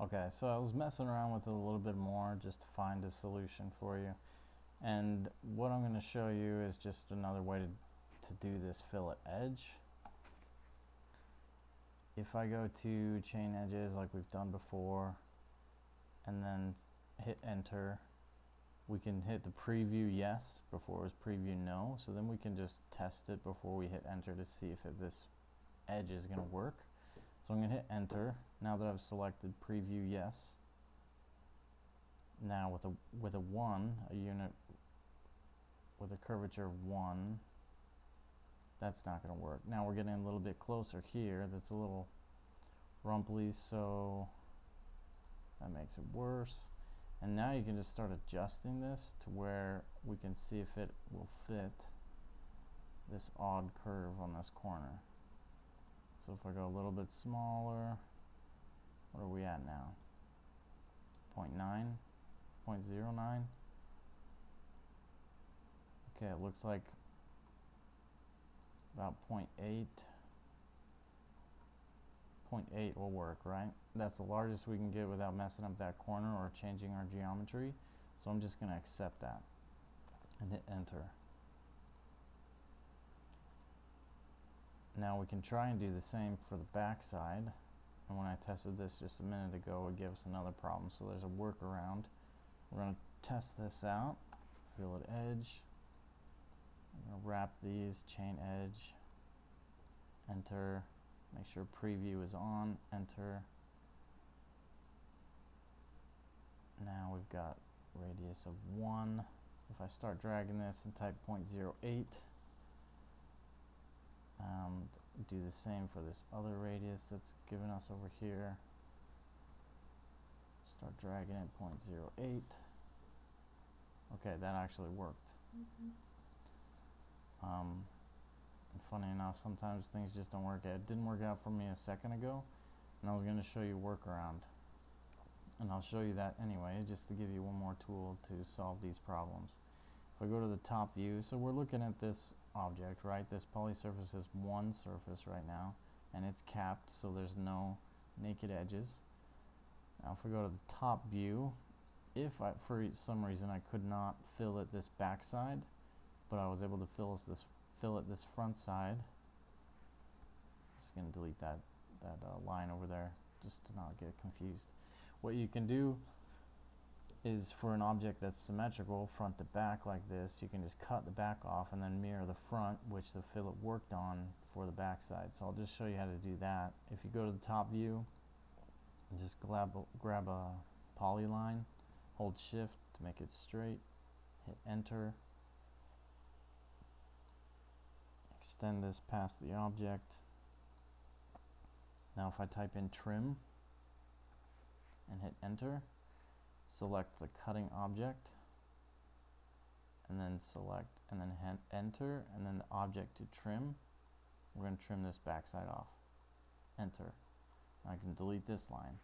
Okay, so I was messing around with it a little bit more just to find a solution for you. And what I'm going to show you is just another way to do this fillet edge. If I go to chain edges like we've done before and then hit enter, we can hit the preview yes before it was preview no. So then we can just test it before we hit enter to see if this edge is going to work. So I'm going to hit enter now that I've selected preview yes. Now with a 1, a unit with a curvature of 1, that's not going to work. Now we're getting a little bit closer here. That's a little rumply, so that makes it worse. And now you can just start adjusting this to where we can see if it will fit this odd curve on this corner. So if I go a little bit smaller, what are we at now? 0.9, 0.09. Okay, it looks like about 0.8. 0.8 will work, right? That's the largest we can get without messing up that corner or changing our geometry. So I'm just going to accept that and hit enter. Now we can try and do the same for the back side. And when I tested this just a minute ago, it gave us another problem. So there's a workaround. We're going to test this out. Fillet edge. I'm going to wrap these, chain edge, enter. Make sure preview is on, enter. Now we've got radius of 1. If I start dragging this and type 0.08, do the same for this other radius that's given us over here. Start dragging it 0.08. Okay, that actually worked. And funny enough, sometimes things just don't work out. It didn't work out for me a second ago, and I was going to show you a workaround. And I'll show you that anyway, just to give you one more tool to solve these problems. If I go to the top view, so we're looking at this object, right? This polysurface is one surface right now, and it's capped, so there's no naked edges. Now if we go to the top view, if for some reason I could not fillet this back side, but I was able to fillet this front side. Just going to delete that line over there just to not get confused. What you can do is for an object that's symmetrical front to back like this, you can just cut the back off and then mirror the front, which the fillet worked on for the back side. So I'll just show you how to do that. If you go to the top view and just grab a polyline, hold shift to make it straight, hit enter. Extend this past the object. Now if I type in trim and hit enter, select the cutting object, and then select and then hit enter, and then the object to trim. We're going to trim this backside off. Enter. I can delete this line.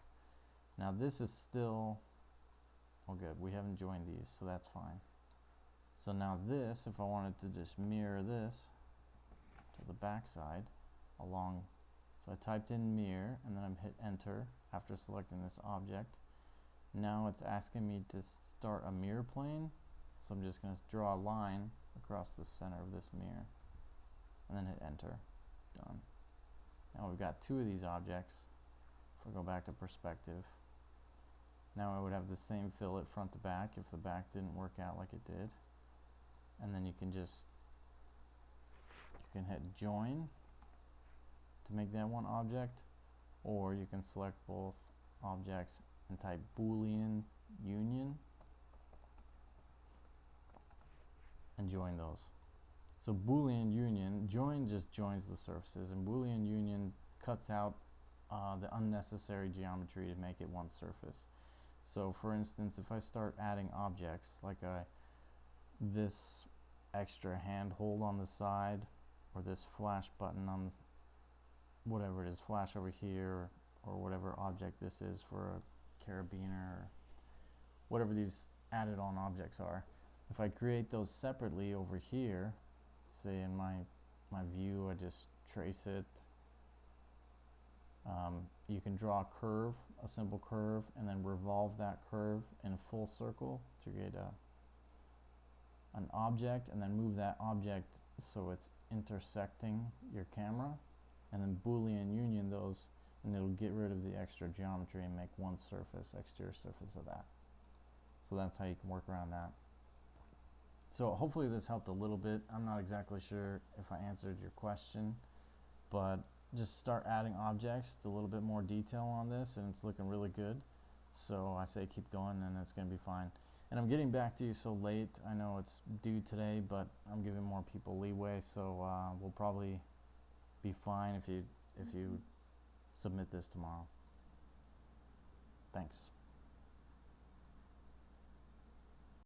Now this is still, oh good, we haven't joined these, so that's fine. So now this, if I wanted to just mirror this to the backside along, so I typed in mirror and then I'm hit enter after selecting this object. Now it's asking me to start a mirror plane, so I'm just going to draw a line across the center of this mirror and then hit enter. Done. Now we've got two of these objects. If we go back to perspective, now I would have the same fillet front to back if the back didn't work out like it did. And then you can hit join to make that one object, or you can select both objects and type Boolean union and join those. So Boolean union, join just joins the surfaces, and Boolean union cuts out the unnecessary geometry to make it one surface. So for instance, if I start adding objects like this extra handhold on the side, or this flash button on whatever it is, flash over here, or whatever object this is for a carabiner, or whatever these added on objects are. If I create those separately over here, say in my view, I just trace it, you can draw a curve, a simple curve, and then revolve that curve in a full circle to create an object, and then move that object so it's intersecting your camera, and then Boolean union those, and it'll get rid of the extra geometry and make one surface, exterior surface of that. So that's how you can work around that. So hopefully this helped a little bit. I'm not exactly sure if I answered your question, but just start adding objects, a little bit more detail on this, and it's looking really good. So I say keep going, and it's going to be fine. And I'm getting back to you so late. I know it's due today, but I'm giving more people leeway, so we'll probably be fine if you submit this tomorrow. Thanks.